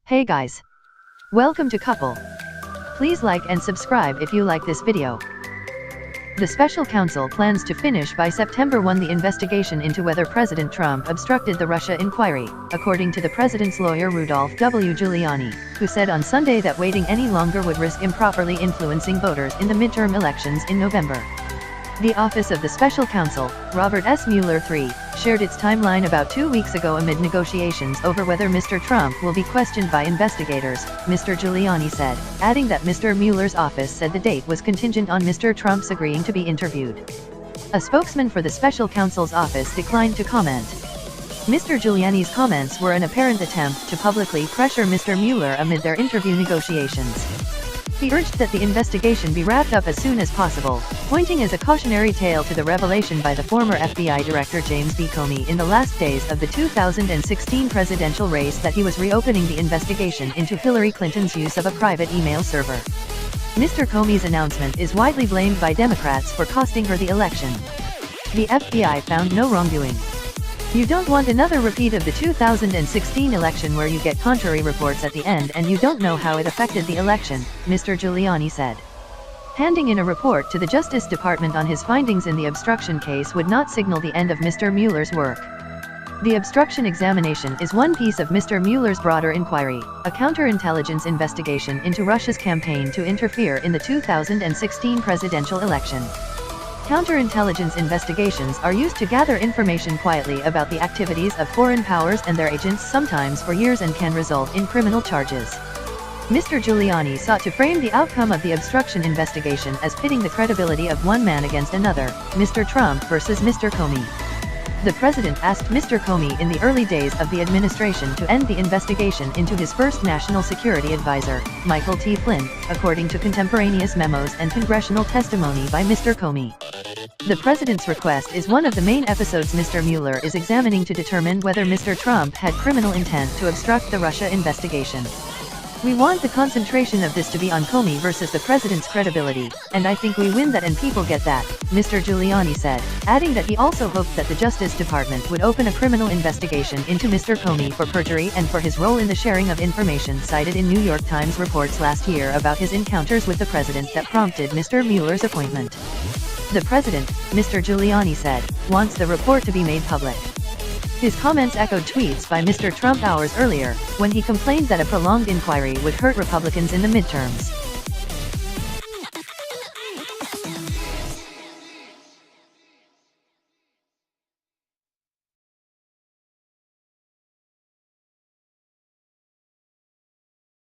Hey guys. Welcome to Couple. Please like and subscribe if you like this video. The special counsel plans to finish by September 1 the investigation into whether President Trump obstructed the Russia inquiry, according to the president's lawyer Rudolph W. Giuliani, who said on Sunday that waiting any longer would risk improperly influencing voters in the midterm elections in November. The office of the special counsel, Robert S. Mueller III, shared its timeline about 2 weeks ago amid negotiations over whether Mr. Trump will be questioned by investigators, Mr. Giuliani said, adding that Mr. Mueller's office said the date was contingent on Mr. Trump's agreeing to be interviewed. A spokesman for the special counsel's office declined to comment. Mr. Giuliani's comments were an apparent attempt to publicly pressure Mr. Mueller amid their interview negotiations. He urged that the investigation be wrapped up as soon as possible, pointing as a cautionary tale to the revelation by the former FBI Director James B. Comey in the last days of the 2016 presidential race that he was reopening the investigation into Hillary Clinton's use of a private email server. Mr. Comey's announcement is widely blamed by Democrats for costing her the election. The FBI found no wrongdoing. You don't want another repeat of the 2016 election where you get contrary reports at the end and you don't know how it affected the election, Mr. Giuliani said. Handing in a report to the Justice Department on his findings in the obstruction case would not signal the end of Mr. Mueller's work. The obstruction examination is one piece of Mr. Mueller's broader inquiry, a counterintelligence investigation into Russia's campaign to interfere in the 2016 presidential election. Counterintelligence investigations are used to gather information quietly about the activities of foreign powers and their agents, sometimes for years, and can result in criminal charges. Mr. Giuliani sought to frame the outcome of the obstruction investigation as pitting the credibility of one man against another, Mr. Trump versus Mr. Comey. The president asked Mr. Comey in the early days of the administration to end the investigation into his first national security advisor, Michael T. Flynn, according to contemporaneous memos and congressional testimony by Mr. Comey. The president's request is one of the main episodes Mr. Mueller is examining to determine whether Mr. Trump had criminal intent to obstruct the Russia investigation. We want the concentration of this to be on Comey versus the president's credibility, and I think we win that and people get that, Mr. Giuliani said, adding that he also hoped that the Justice Department would open a criminal investigation into Mr. Comey for perjury and for his role in the sharing of information cited in New York Times reports last year about his encounters with the president that prompted Mr. Mueller's appointment. The president, Mr. Giuliani said, wants the report to be made public. His comments echoed tweets by Mr. Trump hours earlier, when he complained that a prolonged inquiry would hurt Republicans in the midterms.